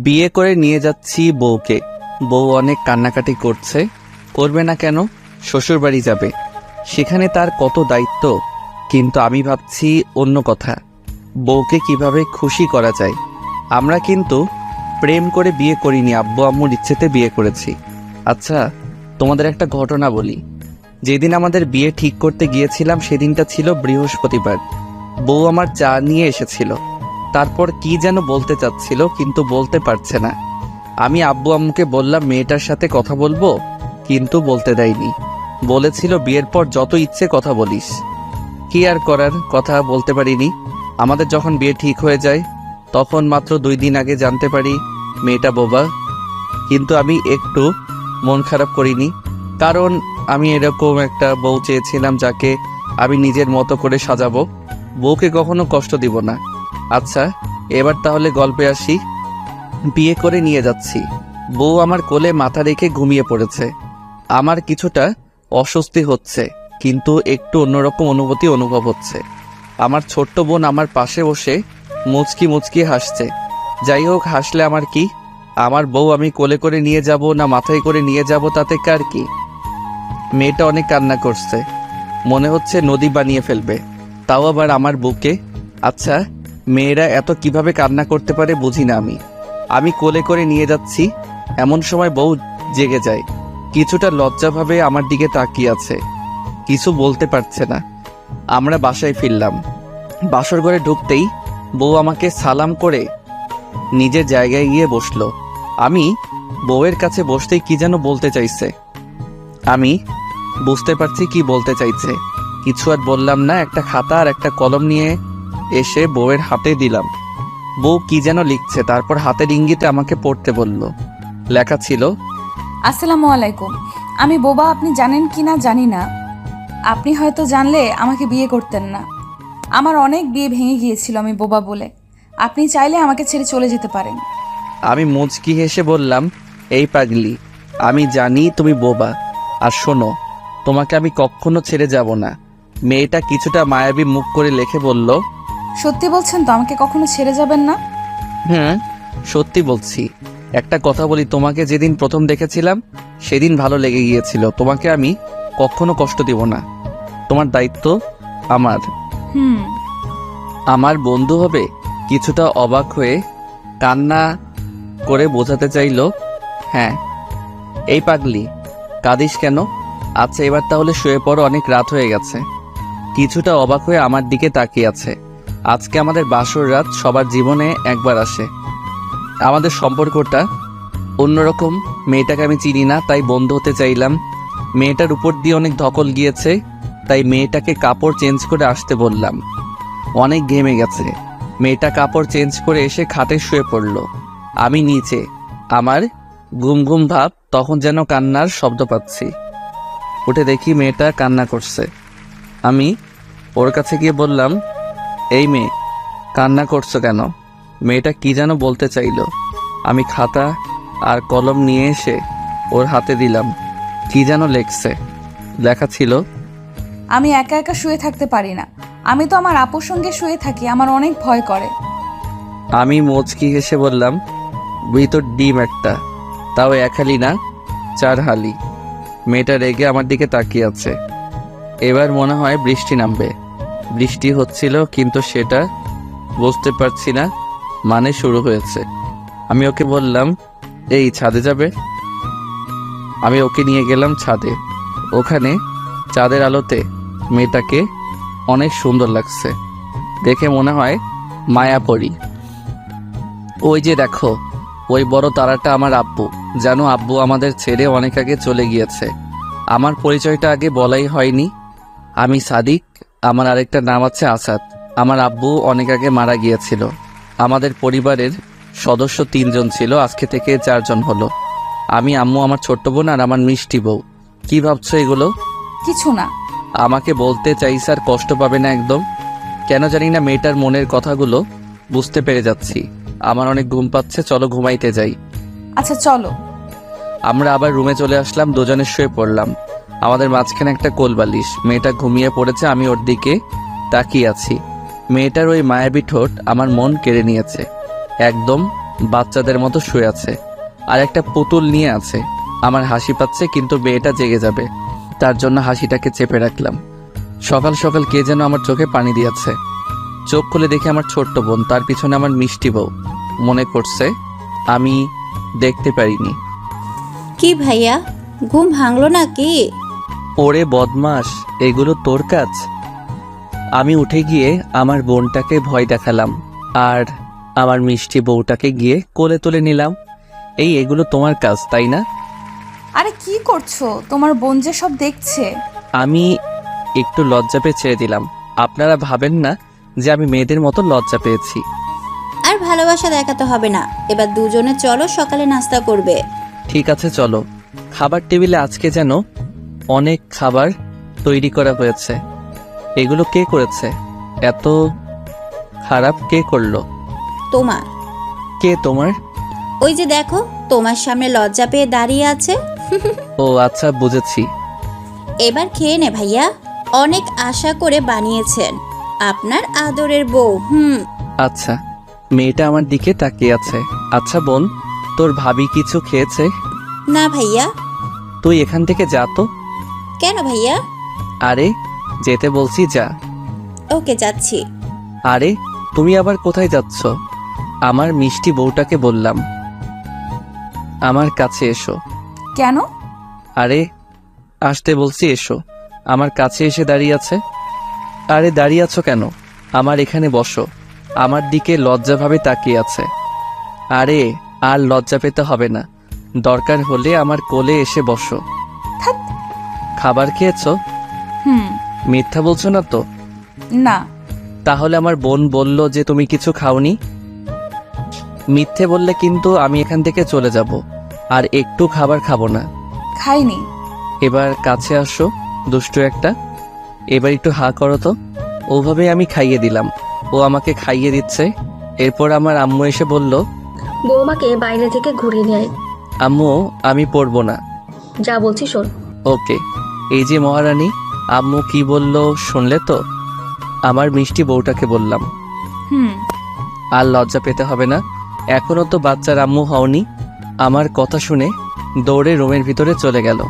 বিয়ে করে নিয়ে যাচ্ছি বউকে। বউ অনেক কান্নাকাটি করছে। করবে না কেন? শ্বশুর বাড়ি যাবে, সেখানে তার কত দায়িত্ব। কিন্তু আমি ভাবছি অন্য কথা, বউকে কিভাবে খুশি করা যায়। আমরা কিন্তু প্রেম করে বিয়ে করিনি, আব্বু আম্মুর ইচ্ছেতে বিয়ে করেছি। আচ্ছা, তোমাদের একটা ঘটনা বলি। যেদিন আমাদের বিয়ে ঠিক করতে গিয়েছিলাম সেদিনটা ছিল বৃহস্পতিবার। বউ আমার চা নিয়ে এসেছিল। তারপর কি যেন বলতে চাচ্ছিল কিন্তু বলতে পারছে না। আমি আব্বু আম্মুকে বললাম মেয়েটার সাথে কথা বলবো, কিন্তু বলতে দেয়নি। বলেছিল বিয়ের পর যত ইচ্ছে কথা বলিস। কি আর করার, কথা বলতে পারিনি। আমাদের যখন বিয়ে ঠিক হয়ে যায় তখন মাত্র 2 দিন আগে জানতে পারি মেয়েটা বোবা। কিন্তু আমি একটু মন খারাপ করিনি, কারণ আমি এরকম একটা বউ চেয়েছিলাম যাকে আমি নিজের মতো করে সাজাবো। বউকে কখনো কষ্ট দিব না। আচ্ছা, এবার তাহলে গল্পে আসি। বিয়ে করে নিয়ে যাচ্ছি, বউ আমার কোলে মাথা রেখে ঘুমিয়ে পড়েছে। আমার কিছুটা অস্বস্তি হচ্ছে, কিন্তু একটু অন্যরকম অনুভূতি অনুভব হচ্ছে। আমার ছোট্ট বোন আমার পাশে বসে মুচকি মুচকি হাসছে। যাই হোক, হাসলে আমার কি? আমার বউ আমি কোলে করে নিয়ে যাব না মাথায় করে নিয়ে যাব তাতে কার কি? মেয়েটা অনেক কান্না করছে, মনে হচ্ছে নদী বানিয়ে ফেলবে, তাও আবার আমার বুকে। আচ্ছা, মেয়েরা এত কিভাবে কান্না করতে পারে বুঝি না আমি কোলে করে নিয়ে যাচ্ছি, এমন সময় বউ জেগে যায়। কিছুটা লজ্জাভাবে আমার দিকে তাকিয়ে আছে, কিছু বলতে পারছে না। আমরা বাসায় ফিরলাম। বাসর ঘরে ঢুকতেই বউ আমাকে সালাম করে নিজের জায়গায় গিয়ে বসলো। আমি বউয়ের কাছে বসতেই কি যেন বলতে চাইছে। আমি বুঝতে পারছি কি বলতে চাইছে। কিছু আর বললাম না। একটা খাতা আর একটা কলম নিয়ে এসে বউয়ের হাতে দিলাম। বউ কি যেন লিখছে, তারপর হাতের ইঙ্গিতে আমাকে পড়তে বলল। লেখা ছিল, আসসালামু আলাইকুম। আমি বোবা, আপনি জানেন কি না জানি না। আপনি হয়তো জানলে আমাকে বিয়ে করতেন না। আমার অনেক বিয়ে ভেঙে গিয়েছিল আমি বোবা বলে। আপনি চাইলে আমাকে ছেড়ে চলে যেতে পারেন। আমি মুচকি হেসে বললাম, এই পাগলি, আমি জানি তুমি বোবা। আর শোনো, তোমাকে আমি কখনো ছেড়ে যাব না। মেয়েটা কিছুটা মায়াবী মুখ করে লিখে বলল, সত্যি বলছেন তো আমাকে কখনো ছেড়ে যাবেন না? হুম, সত্যি বলছি। একটা কথা বলি, তোমাকে যেদিন প্রথম দেখেছিলাম সেদিন ভালো লেগে গিয়েছিল। তোমাকে আমি কখনো কষ্ট দিব না। তোমার দায়িত্ব আমার। হুম। আমার বন্ধু হবে। কিছুটা অবাক হয়ে কান্না করে বোঝাতে চাইল, হ্যাঁ। এই পাগলি, কাঁদিস কেন? আচ্ছা, এবার তাহলে শুয়ে পড়ো, অনেক রাত হয়ে গেছে। কিছুটা অবাক হয়ে আমার দিকে তাকিয়ে আছে। আজকে আমাদের বাসর রাত সবার জীবনে একবার আসে। আমাদের সম্পর্কটা অন্যরকম। মেয়েটাকে আমি চিনি না, তাই বন্ধু হতে চাইলাম। মেয়েটার উপর দিয়ে অনেক ধকল গিয়েছে, তাই মেয়েটাকে কাপড় চেঞ্জ করে আসতে বললাম। অনেক ঘেমে গেছে। মেয়েটা কাপড় চেঞ্জ করে এসে খাটে শুয়ে পড়ল। আমি নিচে। আমার ঘুম ঘুম ভাব, তখন যেন কান্নার শব্দ পাচ্ছি। উঠে দেখি মেয়েটা কান্না করছে। আমি ওর কাছে গিয়ে বললাম, এই মেয়ে, কান্না করছো কেন? মেয়েটা কি যেন বলতে চাইল। আমি খাতা আর কলম নিয়ে এসে ওর হাতে দিলাম। কি যেন লেখছে। লেখা ছিল, আমি একা একা শুয়ে থাকতে পারি না। আমি তো আমার আপুর সঙ্গে শুয়ে থাকি, আমার অনেক ভয় করে। আমি মুচকি হেসে বললাম, ভিতর ডিম একটা, তাও 1 হালি না 4 হালি। মেয়েটা রেগে আমার দিকে তাকিয়ে আছে। এবার মনে হয় বৃষ্টি নামবে। বৃষ্টি হচ্ছিল, কিন্তু সেটা বুঝতে পারছি না, মানে শুরু হয়েছে। আমি ওকে বললাম, এই ছাদে যাবে? আমি ওকে নিয়ে গেলাম ছাদে। ওখানে চাঁদের আলোতে মেয়েটাকে অনেক সুন্দর লাগছে। দেখে মনে হয় মায়াপরী। ওই যে দেখো, ওই বড় তারাটা আমার আব্বু। জানো, আব্বু আমাদের ছেড়ে অনেক আগে চলে গিয়েছে। আমার পরিচয়টা আগে বলাই হয়নি। আমি সাদিক, আমার আরেকটা নাম আছে আসাদ। আমার আব্বু অনেক আগে মারা গিয়েছিল। আমাদের পরিবারের সদস্য 3 জন ছিল, আজকে থেকে 4 জন হলো। আমি, আম্মু, আমার ছোট্ট বোন আর আমার মিষ্টি বউ। কি ভাবছো এগুলো? কিছু না। আমাকে বলতে চাই স্যার, কষ্ট পাবে না একদম? কেন জানি না মেয়েটার মনের কথাগুলো বুঝতে পেরে যাচ্ছি। আমার অনেক ঘুম পাচ্ছে, চলো ঘুমাইতে যাই। আচ্ছা চলো। আমরা আবার রুমে চলে আসলাম, দুজনে শুয়ে পড়লাম। আমাদের মাঝখানে একটা কোলবালিশ। মেয়েটা ঘুমিয়ে পড়েছে, আমি ওর দিকে তাকিয়ে আছি। মেয়েটার ওই মায়াবী ঠোঁট আমার মন কেড়ে নিয়েছে। একদম বাচ্চাদের মতো শুয়ে আছে আর একটা পুতুল নিয়ে আছে। আমার হাসি পাচ্ছে, কিন্তু মেয়েটা জেগে যাবে, তার জন্য হাসিটাকে চেপে রাখলাম। সকাল সকাল কে যেন আমার চোখে পানি দিয়েছে। চোখ খুলে দেখি আমার ছোট্ট বোন, তার পিছনে আমার মিষ্টি বউ। মনে করছে আমি দেখতে পারিনি। কি ভাইয়া, ঘুম ভাঙলো নাকি? ওরে বদমাস, এগুলো তোর কাজ? আমি উঠে গিয়ে আমার বোনটাকে ভয় দেখালাম আর আমার মিষ্টি বউটাকে গিয়ে কোলে তুলে নিলাম। এগুলো তোমার কাজ, তাই না? আরে কি করছো? তোমার বোন যে সব দেখছে। আমি একটু লজ্জা পেয়ে ছেড়ে দিলাম। আপনারা ভাবেন না যে আমি মেয়েদের মতো লজ্জা পেয়েছি। আর ভালোবাসা দেখাতে হবে না, এবার দুজনে চলো, সকালে নাস্তা করবে। ঠিক আছে চলো। খাবার টেবিলে আজকে যেন অনেক খাবার তৈরি করা হয়েছে। এগুলো কে করেছে? এত খারাপ কে করলো? তোমার। কে তোমার? ওই যে দেখো, তোমার সামনে লজ্জা পেয়ে দাঁড়িয়ে আছে। ও আচ্ছা, বুঝেছি। এবার খেয়ে নে ভাইয়া, অনেক আশা করে বানিয়েছেন আপনার আদরের বউ। আচ্ছা, মেয়েটা আমার দিকে তাকিয়ে আছে। আচ্ছা বোন, তোর ভাবি কিছু খেয়েছে? না ভাইয়া। তুই এখান থেকে যা তো। কেন ভাইয়া? আরে যেতে বলছি, যা। ওকে, যাচ্ছি। আরে তুমি আবার কোথায় যাচ্ছ? আমার মিষ্টি বউটাকে বললাম আমার কাছে এসো। কেন? আরে আসতে বলছি, এসো। আমার কাছে এসে দাঁড়িয়ে আছে। আরে দাঁড়িয়ে আছো কেন? আমার এখানে বসো। আমার দিকে লজ্জাভাবে তাকিয়ে আছে। আরে আর লজ্জা পেতে হবে না, দরকার হলে আমার কোলে এসে বসো। থাক। খাবার খেয়েছো? হুম। মিথ্যা বলছো না তো? না। তাহলে আমার বোন বলল যে তুমি কিছু খাওনি। মিথ্যে বললে কিন্তু আমি এখান থেকে চলে যাব, আর একটু খাবার খাবো না। খাইনি। এবার কাছে আসো, দুষ্টু একটা। এবার একটু হা করো তো। ওভাবে আমি খাইয়ে দিলাম, ও আমাকে খাইয়ে দিচ্ছে। এরপর আমার আম্মু এসে বলল, বৌমাকে বাইরে থেকে ঘুরিয়ে নিয়ে আয়। আম্মু আমি পড়বো না। যা বলছি শোন। ওকে। এই যে মহারানী, আম্মু কি বলল শুনলে তো? আমার মিষ্টি বউটাকে বললাম। হুম। আর লজ্জা পেতে হবে না, এখনো তো বাচ্চার আম্মু হওনি। আমার কথা শুনে দৌড়ে রুমের ভিতরে চলে গেল।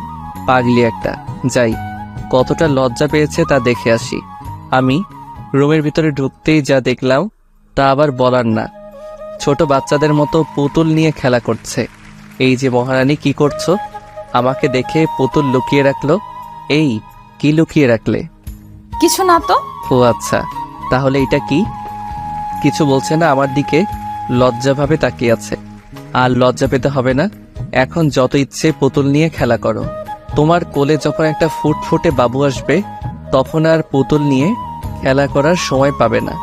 পাগলি একটা। যাই, কতটা লজ্জা পেয়েছে তা দেখে আসি। আমি রুমের ভিতরে ঢুকতেই যা দেখলাম তা আবার বলার না। ছোট বাচ্চাদের মতো পুতুল নিয়ে খেলা করছে। এই যে মহারানী, কি করছো? আমাকে দেখে পুতুল লুকিয়ে রাখলো। এই কি লুকিয়ে রাখলে? কিছু না তো। ও আচ্ছা, তাহলে এটা কি? কিছু বলছে না, আমার দিকে লজ্জাভাবে তাকিয়ে আছে। আর লজ্জা পেতে হবে না, এখন যত ইচ্ছে পুতুল নিয়ে খেলা করো। তোমার কোলে যখন একটা ফুটফুটে বাবু আসবে, তখন আর পুতুল নিয়ে খেলা করার সময় পাবে না।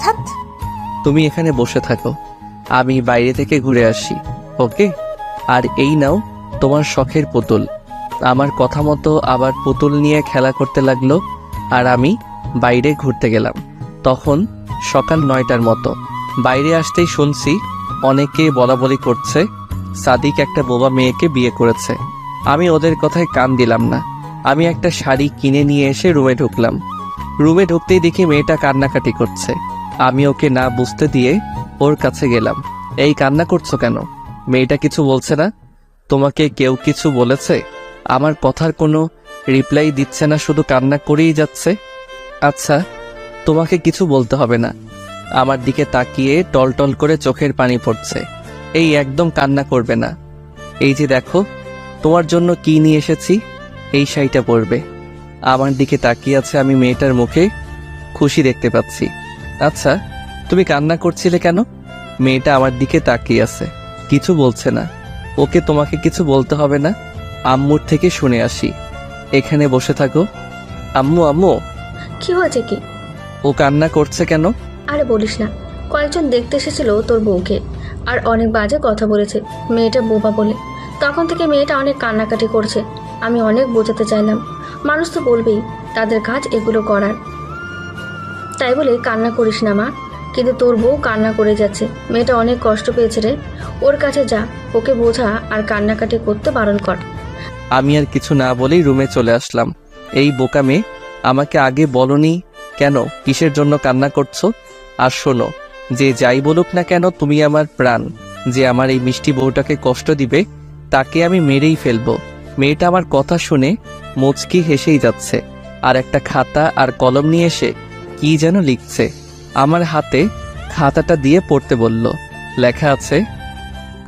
থাক। তুমি এখানে বসে থাকো, আমি বাইরে থেকে ঘুরে আসি। ওকে? আর এই নাও তোমার শখের পুতুল। আমার কথা মতো আবার পুতুল নিয়ে খেলা করতে লাগলো, আর আমি বাইরে ঘুরতে গেলাম। তখন সকাল 9টার মতো। বাইরে আসতেই শুনছি অনেকে বলাবলি করছে সাদিক একটা বোবা মেয়েকে বিয়ে করেছে। আমি ওদের কথায় কান দিলাম না। আমি একটা শাড়ি কিনে নিয়ে এসে রুমে ঢুকলাম। রুমে ঢুকতেই দেখি মেয়েটা কান্নাকাটি করছে। আমি ওকে না বুঝতে দিয়ে ওর কাছে গেলাম। এই কান্না করছো কেন? মেয়েটা কিছু বলছে না? তোমাকে কেউ কিছু বলেছে? আমার কথার কোনো রিপ্লাই দিচ্ছে না, শুধু কান্না করেই যাচ্ছে। আচ্ছা, তোমাকে কিছু বলতে হবে না। আমার দিকে তাকিয়ে টলটল করে চোখের পানি পড়ছে। এই একদম কান্না করবে না। এই যে দেখো, তোমার জন্য কি নিয়ে এসেছি, এই শাড়িটা পরবে। আমার দিকে তাকিয়ে আছে, আমি মেয়েটার মুখে খুশি দেখতে পাচ্ছি। আচ্ছা, তুমি কান্না করছিলে কেন? মেয়েটা আমার দিকে তাকিয়ে আছে, কিছু বলছে না। ওকে তোমাকে কিছু বলতে হবে না, আম্মুর থেকে শুনে আসি। এখানে বসে থাকো। আম্মু আম্মু। কি হয়েছে কি? ও কান্না করছে কেন? আরে বলিস না, কয়েকজন দেখতে এসেছিল তোর বউকে, আর অনেক বাজে কথা বলেছে মেয়েটা বোবা বলে। তখন থেকে মেয়েটা অনেক কান্নাকাটি করছে। আমি অনেক বোঝাতে চাইলাম, মানুষ তো বলবেই তাদের কাজ এগুলো করার, তাই বলে কান্না করিস না মা। কিন্তু তোর বউ কান্না করে যাচ্ছে, মেয়েটা অনেক কষ্ট পেয়েছে রে। ওর কাছে যা, ওকে বোঝা আর কান্নাকাটি করতে বারণ কর। আমি আর কিছু না বলেই রুমে চলে আসলাম। এই বোকা মেয়ে, আমাকে আগে বলনি কেন কিসের জন্য কান্না করছো? আর শোনো, যে যাই বলুক না কেন, তুমি আমার প্রাণ। যে আমার এই মিষ্টি বউটাকে কষ্ট দিবে তাকে আমি মেরেই ফেলবো। মেয়েটা আমার কথা শুনে মুচকি হেসেই যাচ্ছে, আর একটা খাতা আর কলম নিয়ে এসে কি যেন লিখছে। আমার হাতে খাতাটা দিয়ে পড়তে বলল। লেখা আছে,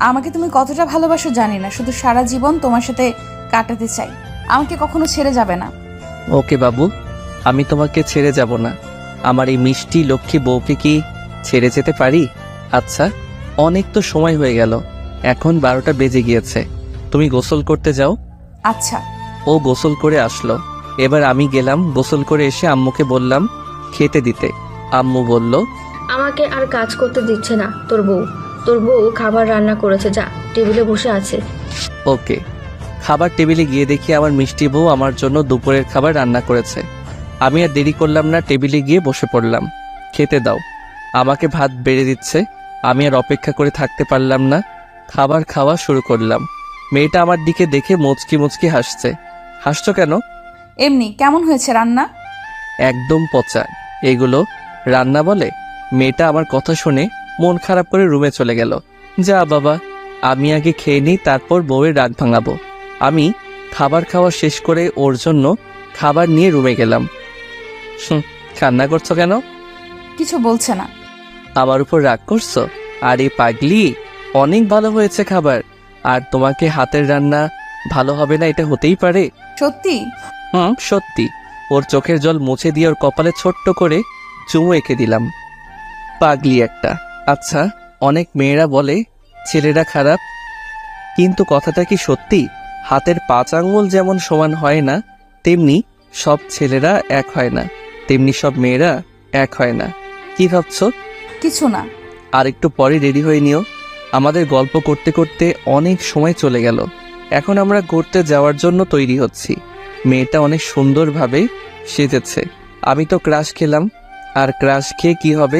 আমাকে তুমি কতটা ভালোবাসো জানি না, শুধু সারা জীবন তোমার সাথে কাটাতে চাই। আমাকে কখনো ছেড়ে যাবে না। ওকে বাবু, আমি তোমাকে ছেড়ে যাব না। আমার এই মিষ্টি লক্ষ্মী বউকে কি ছেড়ে যেতে পারি? আচ্ছা, অনেক তো সময় হয়ে গেল, এখন 12টা বেজে গিয়েছে। তুমি গোসল করতে যাও। আচ্ছা। ও গোসল করে আসলো। এবার আমি গেলাম, গোসল করে এসে আম্মুকে বললাম খেতে দিতে। আম্মু বলল, আমাকে আর কাজ করতে দিচ্ছে না তোর বউ খাবার রান্না করেছে, যা টেবিলে বসে আছে। ওকে। খাবার টেবিলে গিয়ে দেখি আমার মিষ্টি বউ আমার জন্য দুপুরের খাবার রান্না করেছে। আমি আর দেরি করলাম না, টেবিলে গিয়ে বসে পড়লাম। খেতে দাও। আমাকে ভাত বেড়ে দিচ্ছে। আমি আর অপেক্ষা করে থাকতে পারলাম না, খাবার খাওয়া শুরু করলাম। মেয়েটা আমার দিকে দেখে মুচকি মুচকি হাসছে। হাসছো কেন? এমনি। কেমন হয়েছে রান্না? একদম পচা। এগুলো রান্না বলে? মেয়েটা আমার কথা শুনে মন খারাপ করে রুমে চলে গেল। যা বাবা, আমি আগে খেয়ে নিই, তারপর বউয়ের রাগ ভাঙাবো। আমি খাবার খাওয়া শেষ করে ওর জন্য খাবার নিয়ে রুমে গেলাম। কান্না করছো কেন? কিছু বলছে না। আমার উপর রাগ করছো? আরে পাগলি, অনেক ভালো হয়েছে খাবার। আর তোমাকে হাতের রান্না ভালো হবে না এটা হতেই পারে? সত্যি? সত্যি। ওর চোখের জল মুছে দিয়ে ওর কপালে ছোট্ট করে চুমু এঁকে দিলাম। পাগলি একটা। আচ্ছা, অনেক মেয়েরা বলে ছেলেরা খারাপ, কিন্তু কথাটা কি সত্যি? হাতের 5 আঙ্গুল যেমন সমান হয় না, তেমনি সব ছেলেরা এক হয় না, তেমনি সব মেয়েরা এক হয় না। কি ভাবছো? কিছু না। আর একটু পরে রেডি হয়ে নিও। আমাদের গল্প করতে করতে অনেক সময় চলে গেল। এখন আমরা ঘুরতে যাওয়ার জন্য তৈরি হচ্ছি। মেয়েটা অনেক সুন্দরভাবে সেজেছে। আমি তো ক্রাশ খেলাম। আর ক্রাশ খেয়ে কি হবে,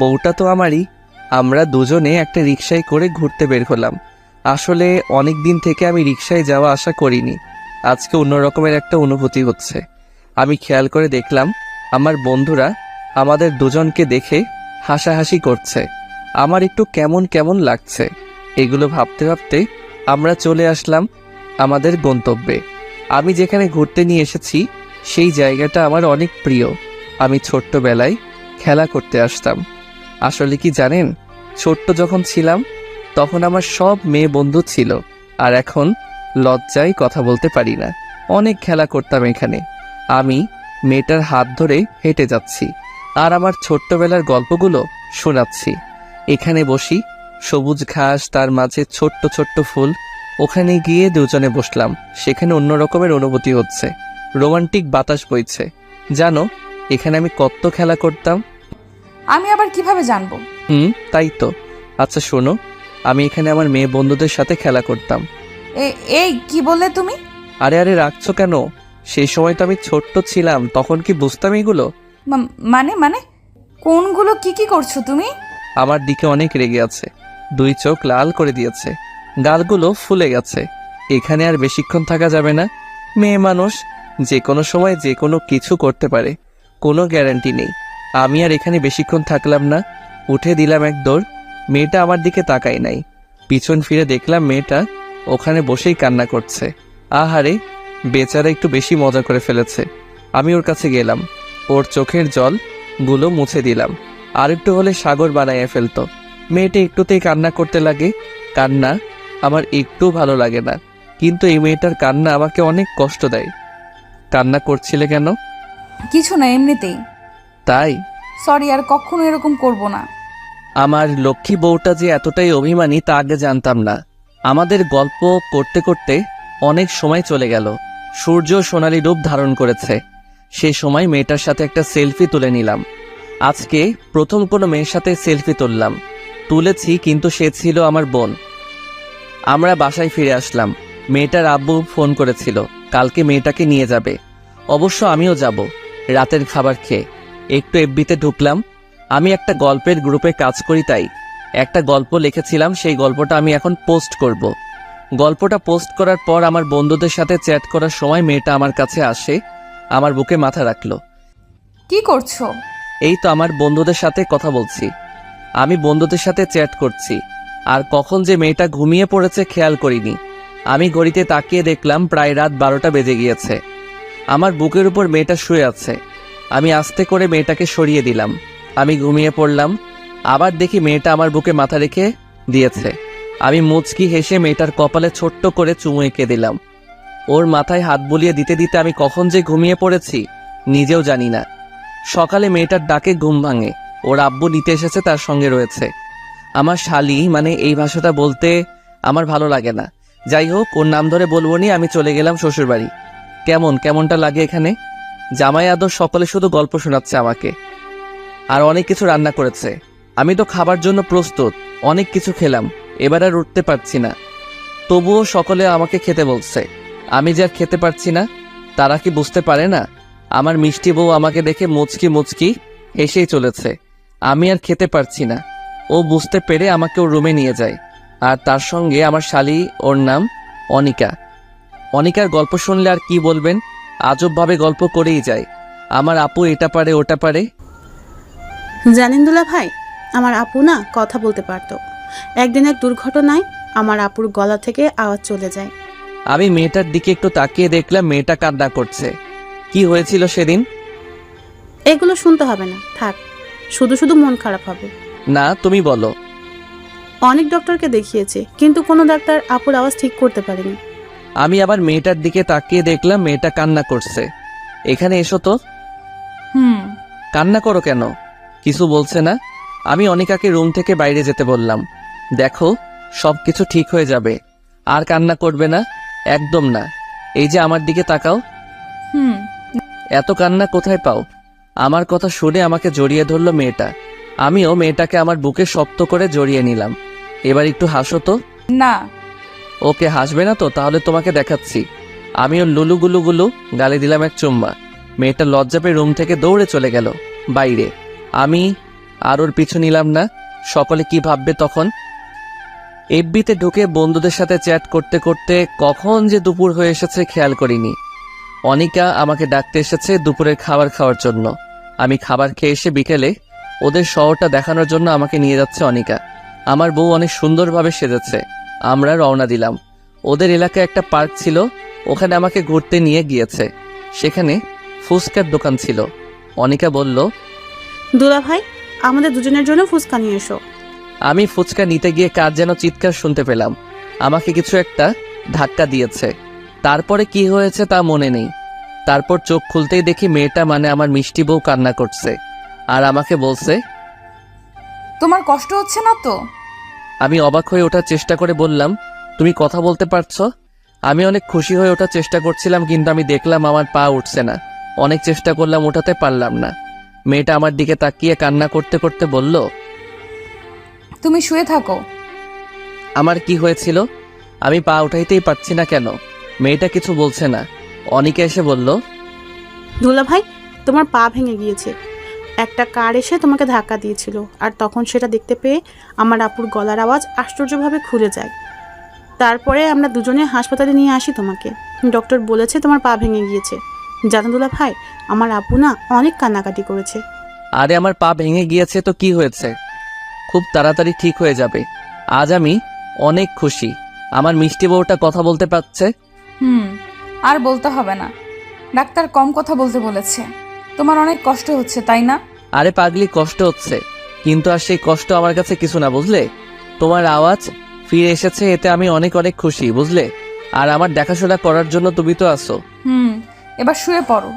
বউটা তো আমারই। আমরা দুজনে একটা রিকশায় করে ঘুরতে বের হলাম। আসলে অনেক দিন থেকে আমি রিকশায় যাওয়া আসা করিনি। আজকে অন্য রকমের একটা অনুভূতি হচ্ছে। আমি খেয়াল করে দেখলাম আমার বন্ধুরা আমাদের দুজনকে দেখে হাসাহাসি করছে। আমার একটু কেমন কেমন লাগছে। এগুলো ভাবতে ভাবতে আমরা চলে আসলাম আমাদের গন্তব্যে। আমি যেখানে ঘুরতে নিয়ে এসেছি সেই জায়গাটা আমার অনেক প্রিয়। আমি ছোট্টবেলায় খেলা করতে আসতাম। আসলে কি জানেন, ছোট্ট যখন ছিলাম তখন আমার সব মেয়ে বন্ধু ছিল, আর এখন লজ্জায় কথা বলতে পারি না। অনেক খেলা করতাম এখানে। আমি মেয়েটার হাত ধরে হেঁটে যাচ্ছি আর আমার ছোট্টবেলার গল্পগুলো শোনাচ্ছি। এখানে বসি, সবুজ ঘাস, তার মাঝে ছোট্ট ছোট্ট ফুল। ওখানে গিয়ে দুজনে বসলাম। সেখানে অন্য রকমের অনুভূতি হচ্ছে, রোমান্টিক বাতাস বইছে। জানো, এখানে আমি কত খেলা করতাম। আমি আবার কিভাবে জানবো? তাই তো। আচ্ছা শোনো, আমি এখানে আমার মেয়ে বন্ধুদের সাথে খেলা করতাম। এই কি বললে তুমি? আরে আরে, রাখছো কেন? সেই সময় তো আমি ছোট্ট ছিলাম, তখন কি বুঝতাম এগুলো? মানে মানে কোনগুলো? কি করছো তুমি? আমার দিকে অনেক রেগে আছে, 2 চোখ লাল করে দিয়েছে, গালগুলো ফুলে গেছে। এখানে আর বেশিক্ষণ থাকা যাবে না। মেয়ে মানুষ যে কোনো সময় যে কোনো কিছু করতে পারে, কোনো গ্যারান্টি নেই। আমি আর এখানে বেশিক্ষণ থাকলাম না, উঠে দিলাম এক দৌড়। মেয়েটা আমার দিকে তাকায় নাই। পিছন ফিরে দেখলাম মেয়েটা ওখানে বসেই কান্না করছে। আহারে, বেচারা একটু বেশি মজা করে ফেলেছে। আমি ওর কাছে গেলাম, ওর চোখের জলগুলো মুছে দিলাম। আর একটু হলে সাগর বানাইয়া ফেলতো। মেয়েটা একটুতেই কান্না করতে লাগে। কান্না আমার একটু ভালো লাগে না, কিন্তু এই মেয়েটার কান্না আমাকে অনেক কষ্ট দেয়। কান্না করছিলে কেন? কিছু না, এমনিতেই। তাই? সরি, আর কখনো এরকম করব না। আমার লক্ষ্মী বউটা যে এতটাই অভিমানী তা আগে জানতাম না। আমাদের গল্প করতে করতে অনেক সময় চলে গেল। সূর্য সোনালী রূপ ধারণ করেছে। সেই সময় মেয়েটার সাথে একটা সেলফি তুলে নিলাম। আজকে প্রথম কোনো মেয়ের সাথে সেলফি তুলেছি, কিন্তু সে ছিল আমার বোন। আমরা বাসায় ফিরে আসলাম। মেয়েটার আব্বু ফোন করেছিল কালকে মেয়েটাকে নিয়ে যাবে। অবশ্য আমিও যাব। রাতের খাবার খেয়ে একটু এফবিতে ঢুকলাম। আমি একটা গল্পের গ্রুপে কাজ করি, তাই একটা গল্প লিখেছিলাম। সেই গল্পটা আমি এখন পোস্ট করব। গল্পটা পোস্ট করার পর আমার বন্ধুদের সাথে চ্যাট করার সময় মেয়েটা আমার কাছে আসে, আমার বুকে মাথা রাখলো। কি করছো? এই তো আমার বন্ধুদের সাথে কথা বলছি। আমি বন্ধুদের সাথে চ্যাট করছি। আর কখন যে মেয়েটা ঘুমিয়ে পড়েছে খেয়াল করিনি। আমি ঘড়িতে তাকিয়ে দেখলাম প্রায় রাত 12টা বেজে গিয়েছে। আমার বুকের উপর মেয়েটা শুয়ে আছে। আমি আস্তে করে মেয়েটাকে সরিয়ে দিলাম। আমি ঘুমিয়ে পড়লাম। আবার দেখি মেয়েটা আমার বুকে মাথা রেখে দিয়েছে। আমি মুচকি হেসে মেয়েটার কপালে ছোট্ট করে চুমু এঁকে দিলাম। ওর মাথায় হাত বুলিয়ে দিতে দিতে আমি কখন যে ঘুমিয়ে পড়েছি নিজেও জানি না। সকালে মেয়েটার ডাকে ঘুম ভাঙে। ওর আব্বু নিতে এসেছে, তার সঙ্গে রয়েছে আমার শালি। মানে এই ভাষাটা বলতে আমার ভালো লাগে না। যাই হোক, ওর নাম ধরে বলবো নি। আমি চলে গেলাম শ্বশুরবাড়ি। কেমনটা লাগে এখানে? জামাই আদর সকলে শুধু গল্প শোনাচ্ছে আমাকে, আর অনেক কিছু রান্না করেছে। আমি তো খাবার জন্য প্রস্তুত। অনেক কিছু খেলাম, এবার আর উঠতে পারছি না। তবুও সকলে আমাকে খেতে বলছে। আমি যে আর খেতে পারছি না, তারা কি বুঝতে পারে না? আমার মিষ্টি বউ আমাকে দেখে মুচকি মুচকি হেসেই চলেছে। আমি আর খেতে পারছি না। ও বুঝতে পেরে আমাকে ওর রুমে নিয়ে যায়। আর তার সঙ্গে আমার শালি, ওর নাম অনিকা। অনিকার গল্প শুনলে আর কি বলবেন, আজবভাবে গল্প করেই যায়। আমার আপু এটা পারে ওটা পারে। জানেন দুলা ভাই, আমার আপু না কথা বলতে পারতো। একদিন এক দুর্ঘটনায় আমার আপুর গলা থেকে আওয়াজ চলে যায়। আমি মেয়েটার দিকে একটু তাকিয়ে দেখলাম মেয়েটা কান্না করছে। কি হয়েছিল সেদিন? এগুলো শুনতে হবে না, থাক। শুধু শুধু মন খারাপ হবে। না, তুমি বলো। অনেক ডক্টরকে দেখিয়েছে, কিন্তু কোনো ডাক্তার আপুর আওয়াজ ঠিক করতে পারেনি। আমি আবার মেয়েটার দিকে তাকিয়ে দেখলাম মেয়েটা কান্না করছে। এখানে এসো তো। কান্না করো কেন? কিছু বলছে না। আমি অনিকাকে রুম থেকে বাইরে যেতে বললাম। দেখো, সব কিছু ঠিক হয়ে যাবে। আর কান্না করবে না, একদম না। এই যে আমার দিকে তাকাও। এত কান্না কোথায় পাও? আমার কথা শুনে আমাকে জড়িয়ে ধরলো মেয়েটা। আমিও মেয়েটাকে আমার বুকে শক্ত করে জড়িয়ে নিলাম। এবার একটু হাসো তো। না। ওকে, হাসবে না তো? তাহলে তোমাকে দেখাচ্ছি। আমি ওর লুলু গুলু গুলু গালে দিলাম এক চুম্মা। মেয়েটা লজ্জা পেয়ে রুম থেকে দৌড়ে চলে গেল বাইরে। আমি আর ওর পিছু নিলাম না। সকলে কি ভাববে তখন? এফবিতে ঢুকে বন্ধুদের সাথে চ্যাট করতে করতে কখন যে দুপুর হয়ে এসেছে খেয়াল করিনি। অনিকা আমাকে ডাকতে এসেছে দুপুরের খাবার খাওয়ার জন্য। আমি খাবার খেয়ে এসে বিকেলে ওদের শহরটা দেখানোর জন্য আমাকে নিয়ে যাচ্ছে অনিকা। আমার বউ অনেক সুন্দরভাবে সেজেছে। আমরা রওনা দিলাম। ওদের এলাকায় একটা পার্ক ছিল, ওখানে আমাকে ঘুরতে নিয়ে গিয়েছে। সেখানে ফুচকার দোকান ছিল। অনিকা বলল, দুলা ভাই, আমাদের দুজনের জন্য ফুচকা নিয়ে এসো। আমি ফুচকা নিতে গিয়ে কার যেন চিৎকার শুনতে পেলাম। আমাকে কিছু একটা ধাক্কা দিয়েছে। তারপরে কি হয়েছে তা মনে নেই। তারপর চোখ খুলতেই দেখি মেয়েটা, মানে আমার মিষ্টি বউ, কান্না করছে আর আমাকে বলছে, তোমার কষ্ট হচ্ছে না তো? আমি অবাক হয়ে ওঠার চেষ্টা করে বললাম, তুমি কথা বলতে পারছো? আমি অনেক খুশি হয়ে ওঠার চেষ্টা করছিলাম, কিন্তু আমি দেখলাম আমার পা উঠছে না। অনেক চেষ্টা করলাম, ওঠাতে পারলাম না। মেয়েটা আমার দিকে তাকিয়ে কান্না করতে করতে বলল, তুমি শুয়ে থাকো। আমার কি হয়েছিল? আমি পা উঠাইতেই পারছি না কেন? মেয়েটা কিছু বলছে না। অনিকা এসে বলল, দুলা ভাই, তোমার পা ভেঙে গিয়েছে। একটা কার এসে তোমাকে ধাক্কা দিয়েছিল, আর তখন সেটা দেখতে পেয়ে আমার আপুর গলার আওয়াজ আশ্চর্যভাবে খুলে যায়। তারপরে আমরা দুজনে হাসপাতালে নিয়ে আসি তোমাকে। ডক্টর বলেছে তোমার পা ভেঙে গিয়েছে। জানো দুলা ভাই, আমার আপু না অনেক কান্নাকাটি করেছে। আরে আমার পা ভেঙে গিয়েছে তো কি হয়েছে? খুব তাড়াতাড়ি ঠিক হয়ে যাবে। আজ আমি অনেক খুশি। আমার মিষ্টি বউটা কথা বলতে পারছে। আর বলতে হবে না, ডাক্তার কম কথা বলতে বলেছে। তোমার অনেক কষ্ট হচ্ছে, তাই না? আরে পাগলি, কষ্ট হচ্ছে, কিন্তু আর সেই কষ্ট আমার কাছে কিছু না, বুঝলে? তোমার আওয়াজ ফিরে এসেছে, এতে আমি অনেক অনেক খুশি, বুঝলে? আর আমার দেখাশোনা করার জন্য তুমি তো আছো। এবার শুয়ে পড়ো।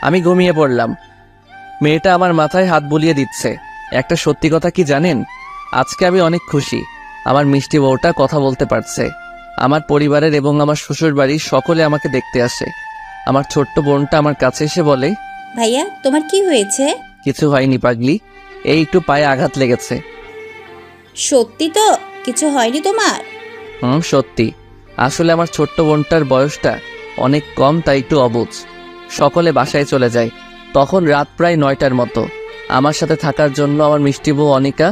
আমি ঘুমিয়ে পড়লাম। মেয়েটা আমার মাথায় হাত বুলিয়ে দিচ্ছে। একটা সত্যি কথা কি জানেন? আজকে আমি অনেক খুশি। আমার মিষ্টি বউটা কথা বলতে পারছে। আমার পরিবারের এবং আমার শ্বশুর বাড়ির সকলে আমাকে দেখতে আসে। আমার ছোট্ট বোনটা আমার কাছে এসে বলে, ভাইয়া, তোমার কি হয়েছে? কিছু হয়নি পাগলি, এই একটু পায়ে আঘাত লেগেছে। সত্যি তো কিছু হয়নি তোমার? সত্যি। আসলে আমার ছোট্ট বোনটার বয়সটা অনেক কম, তাই একটু অবুঝ। সকলে বাসায় চলে যায়। তখন রাত প্রায় 9টার মতো। আমার সাথে থাকার জন্য আমার মিষ্টি বউ অনিকা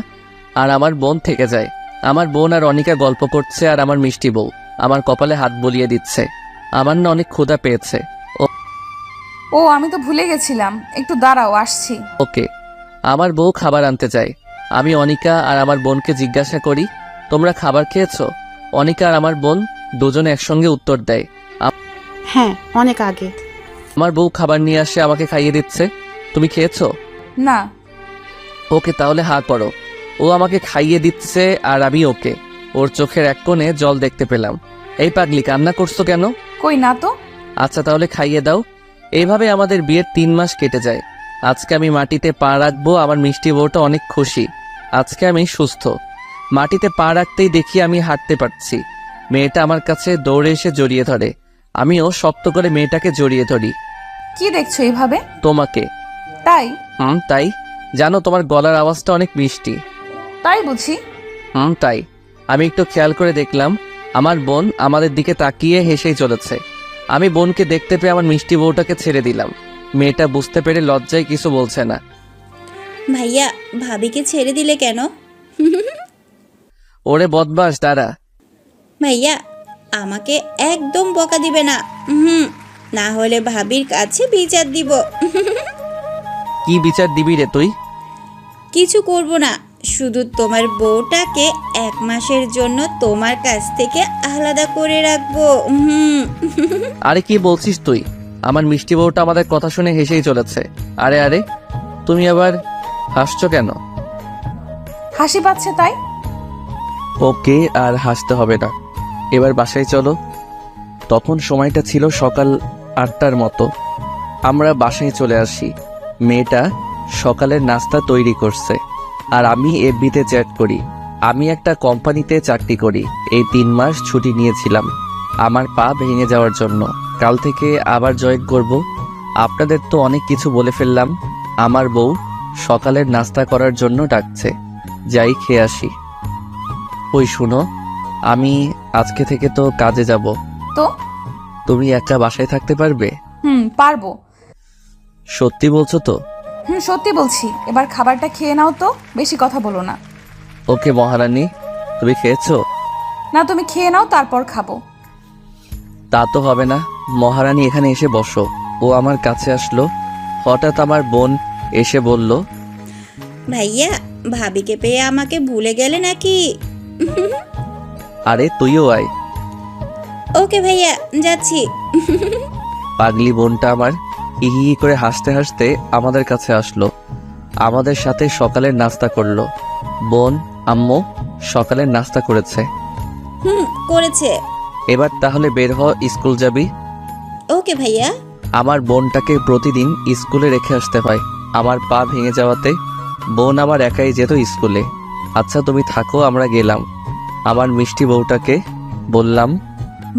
আর আমার বোন থেকে যায়। আমার বোন আর অনিকা গল্প করছে, আর আমার মিষ্টি বউ আমার কপালে হাত বুলিয়ে দিচ্ছে। আমার না অনেক ক্ষুধা পেয়েছে। ও, আমি তো ভুলে গেছিলাম, একটু দাঁড়াও, আসছি। ওকে। আমার বউ খাবার আনতে যায়। আমি অনিকা আর আমার বোনকে জিজ্ঞাসা করি, তোমরা খাবার খেয়েছো? অনিকা আর আমার বোন দুজনে একসঙ্গে উত্তর দেয়। হ্যাঁ, অনেক আগে। আমার বউ খাবার নিয়ে আসে, আমাকে খাইয়ে দিচ্ছে। তুমি খেয়েছো? না। ওকে, তাহলে হা করো। ও আমাকে খাইয়ে দিচ্ছে আর আমি ওকে। ওর চোখের এক কোণে জল দেখতে পেলাম। এই পাগলি, কান্না করছো কেন? কই না তো। আচ্ছা, তাহলে খাইয়ে দাও। এইভাবে আমাদের বিয়ের 3 মাস কেটে যায়। আজকে আমি মাটিতে পা রাখবো, আমার মিষ্টি বউটা অনেক খুশি। আজকে আমি সুস্থ। মাটিতে পা রাখতেই দেখি আমি হাঁটতে পারছি। মেয়েটা আমার কাছে দৌড়ে এসে জড়িয়ে ধরে। আমিও শক্ত করে মেয়েটাকে জড়িয়ে ধরি। কি দেখছো এইভাবে? তোমাকে। তাই? তাই? জানো, তোমার গলার আওয়াজটা অনেক মিষ্টি। তাই বুঝি? তাই। আমি একটু খেয়াল করে দেখলাম, আমার বোন আমাদের দিকে তাকিয়ে হেসেই চলেছে। আমি বোনকে দেখতে পেয়ে আমার মিষ্টি বউটাকে ছেড়ে দিলাম। মেয়েটা বুঝতে পেরে লজ্জায় কিছু বলছে না। ভাইয়া, ভাবিকে ছেড়ে দিলে কেন? ওরে বদমাস, দাঁড়া। ভাইয়া, আমাকে একদম বকা দিবে না। না হলে ভাবির কাছে বিচার দিব। কি বিচার দিবি রে তুই? কিছু করব না, শুধু তোমার বউটাকে 1 মাসের জন্য তোমার কাছ থেকে আলাদা করে রাখবো। আরে কি বলছিস তুই? আমার মিষ্টি বউটা আমাদের কথা শুনে হেসেই চলেছে। আরে আরে, তুমি আবার হাসছো কেন? হাসি পাচ্ছে তাই। ওকে, আর হাসতে হবে না। এবার বাসায় চলো। তখন সময়টা ছিল সকাল 8টার মতো। আমরা বাসায় চলে আসি। মেয়েটা সকালের নাস্তা তৈরি করছে আর আমি এফবিতে চ্যাট করি। আমি একটা কোম্পানিতে চাকরি করি। এই 3 মাস ছুটি নিয়েছিলাম আমার পা ভেঙে যাওয়ার জন্য। কাল থেকে আবার জয়েন করব। আপনাদের তো অনেক কিছু বলে ফেললাম। আমার বউ সকালের নাস্তা করার জন্য ডাকছে, যাই খেয়ে আসি। ওই শুনো, আমি আজকে থেকে তো কাজে যাব। তো? তুমি একা বাসায় থাকতে পারবে? পারবো। সত্যি বলছো তো? সত্যি বলছি। এবার খাবারটা খেয়ে নাও তো, বেশি কথা বলো না। ওকে মহারানী, তুমি খেয়েছো? না, তুমি খেয়ে নাও, তারপর খাবো। তা তো হবে না। মহারানী, এখানে এসে বসো। ও আমার কাছে আসলো। হঠাৎ আমার বোন এসে বলল, ভাইয়া, ভাবিকে পেয়ে আমাকে ভুলে গেলে নাকি? আরে তুইও আয়। ওকে ভাইয়া, যাচ্ছি। পাগলি বোনটা আমার হি হি করে হাসতে হাসতে আমাদের কাছে আসলো। আমাদের সাথে সকালের নাস্তা করলো। বোন, আম্মু সকালের নাস্তা করেছে। করেছে। এবার তাহলে বের হ, স্কুল যাবি। ওকে ভাইয়া। আমার বোনটাকে প্রতিদিন স্কুলে রেখে আসতে হয়। আমার পা ভেঙে যাওয়াতে বোন আমার একাই যেত স্কুলে। আচ্ছা তুমি থাকো, আমরা গেলাম। আমার মিষ্টি বউটাকে বললাম,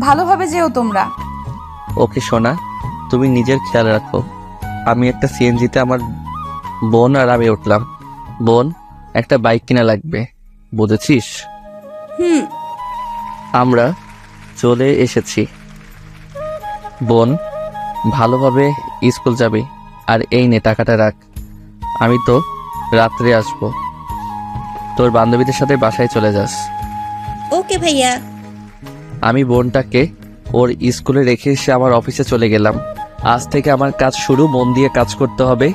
ভালোভাবে যেও তোমরা। ওকে সোনা, তুমি নিজের খেয়াল রাখো। আমি একটা সিএনজিতে আমার বোন আর আমি উঠলাম। বোন, একটা বাইক কিনা লাগবে, বুঝেছিস? আমরা চলে এসেছি। বোন, ভালোভাবে স্কুল যাবি। আর এই নে টাকাটা রাখ। আমি তো রাত্রে আসব। তোর বান্ধবীদের সাথে বাসায় চলে যাস। ওকে ভাইয়া। আমি বোনটাকে ওর স্কুলে রেখে এসে আমার অফিসে চলে গেলাম। আজ থেকে আমার কাজ শুরু, মন দিয়ে কাজ করতে হবে।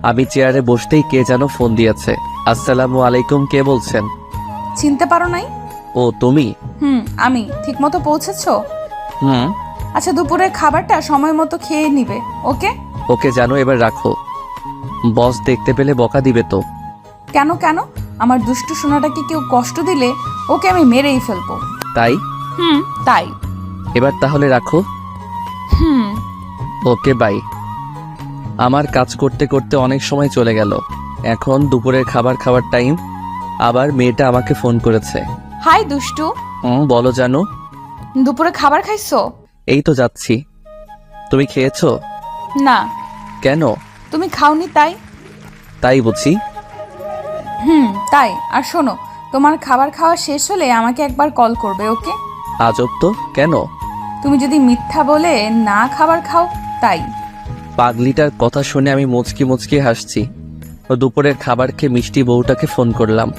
আমি চেয়ারে বসতেই কে যেন ফোন দিয়েছে। আসসালামু আলাইকুম, কে বলছেন? চিনতে পারো নাই? ও তুমি? আমি। ঠিক মতো পৌঁছেছো? হুম। আচ্ছা, দুপুরের খাবারটা সময় মতো খেয়ে নিবে। ওকে? ওকে জানো, এবার রাখো। বস দেখতে পেলে বকা দিবে তো। কেন কেন? আমার দুষ্টু সোনাটাকে কেউ কষ্ট দিলে ওকে আমি মেরেই ফেলবো। তাই? তাই। এবার তাহলে রাখো। Okay bye. আমার কাজ করতে করতে অনেক সময় চলে গেল। এখন দুপুরের খাবার খাওয়ার টাইম। আবার মেয়েটা আমাকে ফোন করেছে। হাই দুষ্টু। বলো জানো। দুপুরে খাবার খাইছো? এই তো যাচ্ছি। তুমি খেয়েছো? না। কেন? তুমি খাওনি তাই। তাই বুঝি। তাই। আর শোনো, তোমার খাবার খাওয়া শেষ হলে আমাকে একবার কল করবে। ওকে? আজব তো, কেন? তুমি যদি মিথ্যা বলে না খাবার খাও তাই। পাগলিটার কথা শুনে আমি মুচকি মুচকি হাসছি। ও দুপুরের খাবার খেয়ে মিষ্টি বউটাকে ফোন করলাম।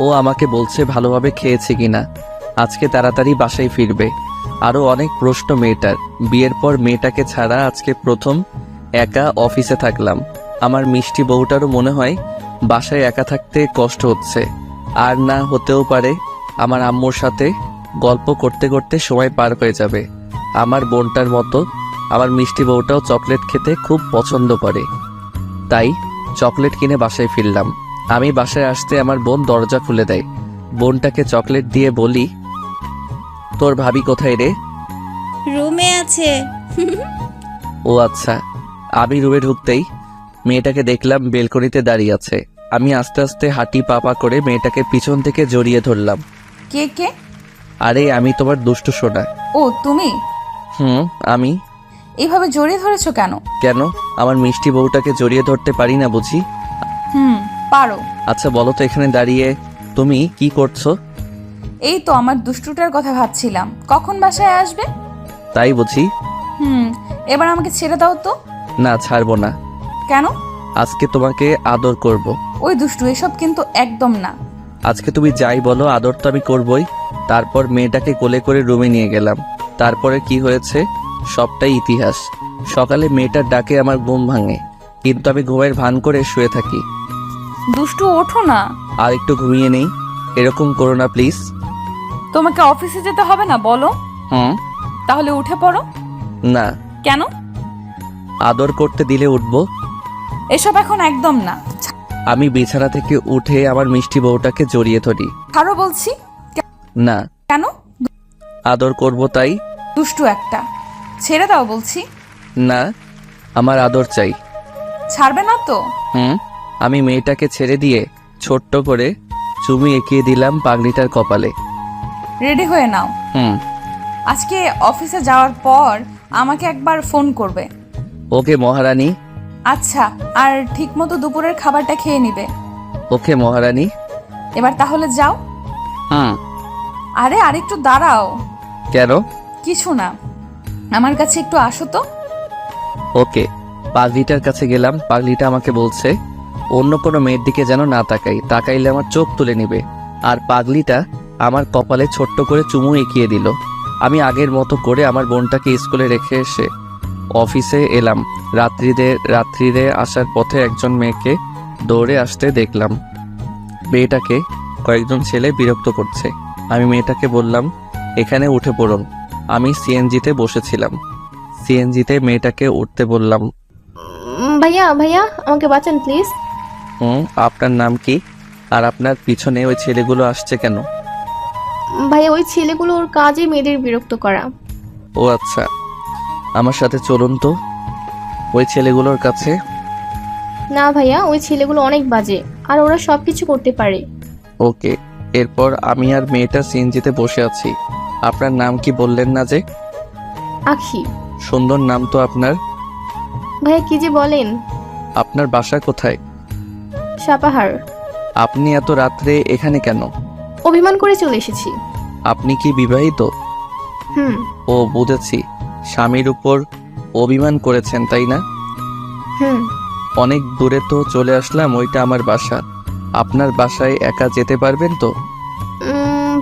ও আমাকে বলছে ভালোভাবে খেয়েছে কিনা, আজকে তাড়াতাড়ি বাসায় ফিরবে। আরও অনেক প্রশ্ন মেয়েটার। বিয়ের পর মেয়েটাকে ছাড়া আজকে প্রথম একা অফিসে থাকলাম। আমার মিষ্টি বউটারও মনে হয় বাসায় একা থাকতে কষ্ট হচ্ছে। আর না হতেও পারে আমার আম্মুর সাথে গল্প করতে করতে সময় পার হয়ে যাবে। আমার বোনটার মতো আমার মিষ্টি বউটাও চকলেট খেতে খুব পছন্দ করে, তাই চকলেট কিনে বাসায় ফিরলাম। আমি বাসায় আসতে আমার বোন দরজা খুলে দেয়। বোনটাকে চকলেট দিয়ে বলি, তোর ভাবি কোথায় রে? রুমে আছে। ও আচ্ছা। আমি রুমে ঢুকতেই মেয়েটাকে দেখলাম বেলকনিতে দাঁড়িয়ে আছে। আমি আস্তে আস্তে হাঁটি পাপা করে মেয়েটাকে পিছন থেকে জড়িয়ে ধরলাম। কে কে? আরে আমি তোমার দুষ্টু সোনা। ও তুমি? আমি। এইভাবে জড়িয়ে ধরেছো কেন? কেন, আমার মিষ্টি বউটাকে জড়িয়ে ধরতে পারি না বুঝি? পারো। আচ্ছা বলো তো, এখানে দাঁড়িয়ে তুমি কি করছো? এই তো আমার দুষ্টুটার কথা ভাবছিলাম, কখন বাসায় আসবে। তাই বুঝি? এবার আমাকে ছেড়ে দাও তো। না, ছাড়বো না। কেন? আজকে তোমাকে আদর করব। ওই দুষ্টু, এসব কিন্তু একদম না। আজকে তুমি যাই বলো, আদর তো আমি করবই। তারপর মেয়েটাকে কোলে করে রুমে নিয়ে গেলাম। তারপরে কি হয়েছে সবটাই ইতিহাস। সকালে মেয়েটার ডাকে আমার ঘুম ভাঙে, কিন্তু আমি ঘুমের ভান করে শুয়ে থাকি। দুষ্টু ওঠো না। আর একটু ঘুমিয়ে নেই, এরকম করো না প্লিজ। তোমাকে অফিসে যেতে হবে না বলো? তাহলে উঠে পড়ো। না। কেন? আদর করতে দিলে উঠবো। এসব এখন একদম না। আমি বিছানা থেকে উঠে আমার মিষ্টি বউটাকে জড়িয়ে ধরি। ছাড়ো বলছি। না। কেন? আদর করব তাই। দুষ্টু একটা, ছেড়ে দাও বলছি। না, আমার আদর চাই। ছাড়বে না তো? আমি মেয়েটাকে ছেড়ে দিয়ে ছোট্ট করে চুমু এঁকিয়ে দিলাম পাগড়িটার কপালে। রেডি হয়ে নাও। আজকে অফিসে যাওয়ার পর আমাকে একবার ফোন করবে। ওকে মহারানী। আচ্ছা, আর ঠিকমতো দুপুরের খাবারটা খেয়ে নিবে। ওকে মহারানী। এবার তাহলে যাও। আরে আরেকটু দাঁড়াও। কেন? কিছু না, আমার কাছে একটু আসো তো। ওকে। পাগলিটার কাছে গেলাম। পাগলিটা আমাকে বলছে অন্য কোনো মেয়ের দিকে যেন না তাকাই, তাকাইলে আমার চোখ তুলে নিবে। আর পাগলিটা আমার কপালে ছোট্ট করে চুমু এঁকিয়ে দিল। আমি আগের মতো করে আমার বোনটাকে স্কুলে রেখে এসে অফিসে এলাম। রাত্রিরে আসার পথে একজন মেয়েকে দৌড়ে আসতে দেখলাম। মেয়েটাকে কয়েকজন ছেলে বিরক্ত করছে। আমি মেয়েটাকে বললাম, এখানে উঠে পড়ুন। আমি সিএনজিতে বসেছিলাম। সিএনজিতে মেয়েটাকে উঠতে বললাম। ভাইয়া ভাইয়া আমাকে বাঁচান প্লিজ। আপনার নাম কি? আর আপনার পিছনে ওই ছেলেগুলো আসছে কেন? ভাইয়া ওই ছেলেগুলো ওর কাজে মেয়েদের বিরক্ত করা। ও আচ্ছা, আমার সাথে চলুন তো ওই ছেলেগুলোর কাছে। না ভাইয়া, ওই ছেলেগুলো অনেক বাজে, আর ওরা সবকিছু করতে পারে। ওকে। এরপর আমি আর মেয়েটা সিএনজিতে বসে আছি। আপনার নাম কি বললেন না যে? আখি। সুন্দর নাম তো আপনার। ভাইয়া কি যে বলেন। আপনার বাসা কোথায়? সাপাহার। আপনি এত রাত্রে এখানে কেন? অভিমান করে চলে এসেছি। আপনি কি বিবাহিত? ও বুঝেছি, স্বামীর উপর অভিমান করেছেন তাই না? অনেক দূরে তো চলে আসলাম, ওইটা আমার বাসা। আপনার বাসায় একা যেতে পারবেন তো?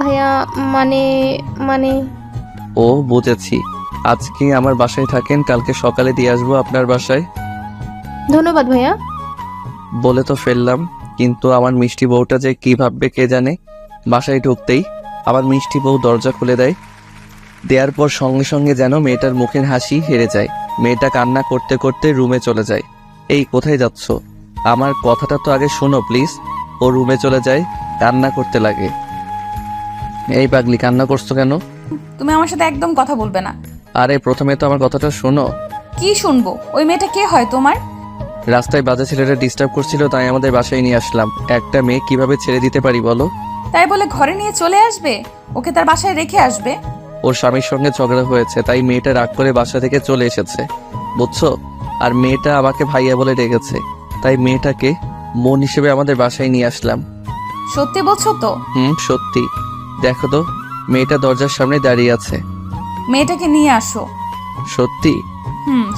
ভাইয়া মানে মানে ও বুঝেছি, আজকে আমার বাসায় থাকেন, কালকে সকালে দিয়ে আসবো আপনার বাসায়। ধন্যবাদ ভাইয়া। বলে তো ফেললাম, কিন্তু আমার মিষ্টি বউটা যে কি ভাববে কে জানে। বাসায় ঢুকতেই আমার মিষ্টি বউ দরজা খুলে দেওয়ার পর সঙ্গে সঙ্গে যেন মেয়েটার মুখের হাসি হেরে যায়। মেয়েটা কান্না করতে করতে রুমে চলে যায়। এই কোথায় যাচ্ছ? আমার কথাটা তো আগে শোনো প্লিজ। ও রুমে চলে যায়, কান্না করতে লাগে। এই পাগলি, কান্না করছো কেন? তুমি আমার সাথে একদম কথা বলবে না। আরে প্রথমে তো আমার কথাটা শোনো। কি শুনবো? ওই মেয়েটা কে হয় তোমার? রাস্তায় বাজে ছেলেটা ডিস্টার্ব করছিল, তাই আমাদের বাসায় নিয়ে আসলাম। একটা মেয়ে কিভাবে ছেড়ে দিতে পারি বলো? তাই বলে ঘরে নিয়ে চলে আসবে? ওকে তার বাসায় রেখে আসবে? ওর স্বামীর সঙ্গে ঝগড়া হয়েছে, তাই মেয়েটা রাগ করে বাসা থেকে চলে এসেছে, বুঝছো? আর মেয়েটা আমাকে ভাইয়া বলে ডেকেছে, তাই মেয়েটাকে বোন হিসেবে আমাদের বাসায় নিয়ে আসলাম। সত্যি বলছো তো? সত্যি। দেখো তো, মেয়েটা দরজার সামনে দাঁড়িয়ে আছে। মেয়েটাকে নিয়ে আসো। সত্যি?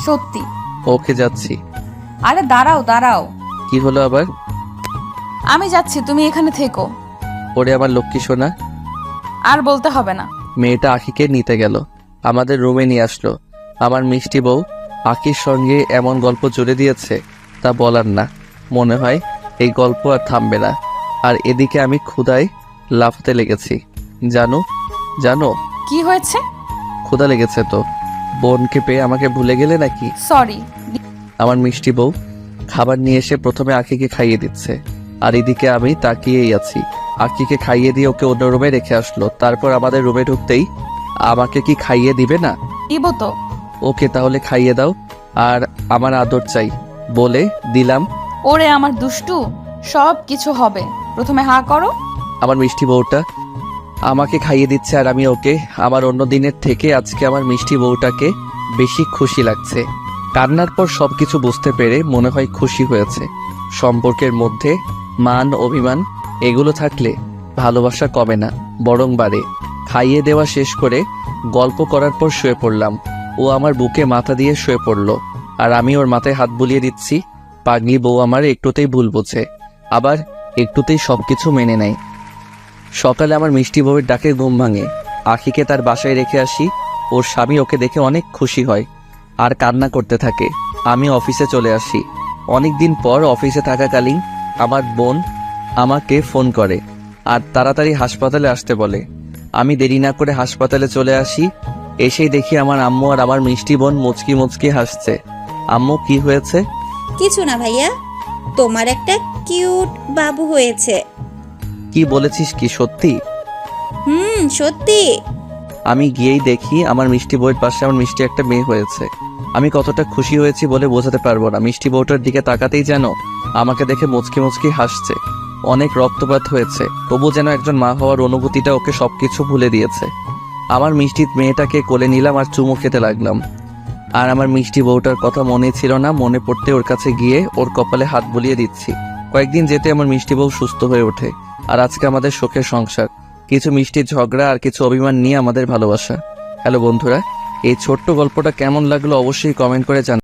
সত্যি। ওকে, যাচ্ছি। আরে দাঁড়াও দাঁড়াও। কি হলো আবার? আমি যাচ্ছি, তুমি এখানে থেকো। ওরে আমার লক্ষ্মী সোনা। আর বলতে হবে না। মেয়েটা আখিকে নিতে গেল, আমাদের রুমে নিয়ে আসলো। আমার মিষ্টি বউ আখির সঙ্গে এমন গল্প জুড়ে দিয়েছে তা বলার না। মনে হয় এই গল্প আর থামবে না। আর এদিকে আমি ক্ষুধায় লাফাতে লেগেছি। জানো জানো কি হয়েছে? ক্ষুধা লেগেছে তো। বোনকে পেয়ে আমাকে ভুলে গেলে নাকি? সরি। আমার মিষ্টি বউ খাবার নিয়ে এসে প্রথমে আখিকে খাইয়ে দিচ্ছে, আর এদিকে আমি তাকিয়েই আছি। আখিকে খাইয়ে দিয়ে ওকে অন্য রুমে রেখে আসলো। তারপর আমাদের রুমে ঢুকতেই, আমাকে কি খাইয়ে দিবে না? দিব তো। ওকে তাহলে খাইয়ে দাও, আর আমার আদর চাই। বলে দিলাম। ওরে আমার দুষ্টু, সব কিছু হবে, প্রথমে হা করো। আমার মিষ্টি বউটা আমাকে খাইয়ে দিচ্ছে আর আমি ওকে। আমার অন্য দিনের থেকে আজকে আমার মিষ্টি বউটাকে বেশি খুশি লাগছে। কান্নার পর সবকিছু বুঝতে পেরে মনে হয় খুশি হয়েছে। সম্পর্কের মধ্যে মান অভিমান এগুলো থাকলে ভালোবাসা কমে না, বরং বাড়ে। খাইয়ে দেওয়া শেষ করে গল্প করার পর শুয়ে পড়লাম। ও আমার বুকে মাথা দিয়ে শুয়ে পড়ল, আর আমি ওর মাথায় হাত বুলিয়ে দিচ্ছি। পাগলি বউ আমার একটুতেই ভুল বোঝে, আবার একটুতেই সবকিছু মেনে নেয়। সকালে আমার মিষ্টি বউয়ের ডাকে ঘুম ভাঙে। আখিকে তার বাসায় রেখে আসি। ওর স্বামী ওকে দেখে অনেক খুশি হয় আর কান্না করতে থাকে। আমি অফিসে চলে আসি। অনেক দিন পর অফিসে থাকাকালীন আমার বোন আমাকে ফোন করে আর তাড়াতাড়ি হাসপাতালে আসতে বলে। আমি দেরি না করে হাসপাতালে চলে আসি। এসেই দেখি আমার আম্মু আর আমার মিষ্টি বোন মুচকি মুচকি হাসছে। আম্মু, কি হয়েছে? কিছু না ভাইয়া, তোমার একটা কিউট বাবু হয়েছে। কি বলেছিস, কি সত্যি? সত্যি। আমি গিয়েই দেখি আমার মিষ্টি বউয়ের পাশে আমার মিষ্টি একটা মেয়ে হয়েছে। আমি কতটা খুশি হয়েছি বলে বোঝাতে পারবো না। মিষ্টি বউটার দিকে তাকাতেই যেন আমাকে দেখে মুচকি মুচকি হাসছে। অনেক রক্তপাত হয়েছে, তবু যেন একজন মা হওয়ার অনুভূতিটা ওকে সবকিছু ভুলে দিয়েছে। আমার মিষ্টি মেয়েটাকে কোলে নিলাম আর চুমু খেতে লাগলাম। আর আমার মিষ্টি বউটার কথা মনে ছিল না, মনে পড়তে ওর কাছে গিয়ে ওর কপালে হাত বুলিয়ে দিচ্ছি। কয়েকদিন যেতে আমার মিষ্টি বউ সুস্থ হয়ে ওঠে, আর আজকে আমাদের সুখের সংসার। কিছু মিষ্টির ঝগড়া আর কিছু অভিমান নিয়ে আমাদের ভালোবাসা। হ্যালো বন্ধুরা, এই ছোট্ট গল্পটা কেমন লাগলো অবশ্যই কমেন্ট করে জানান।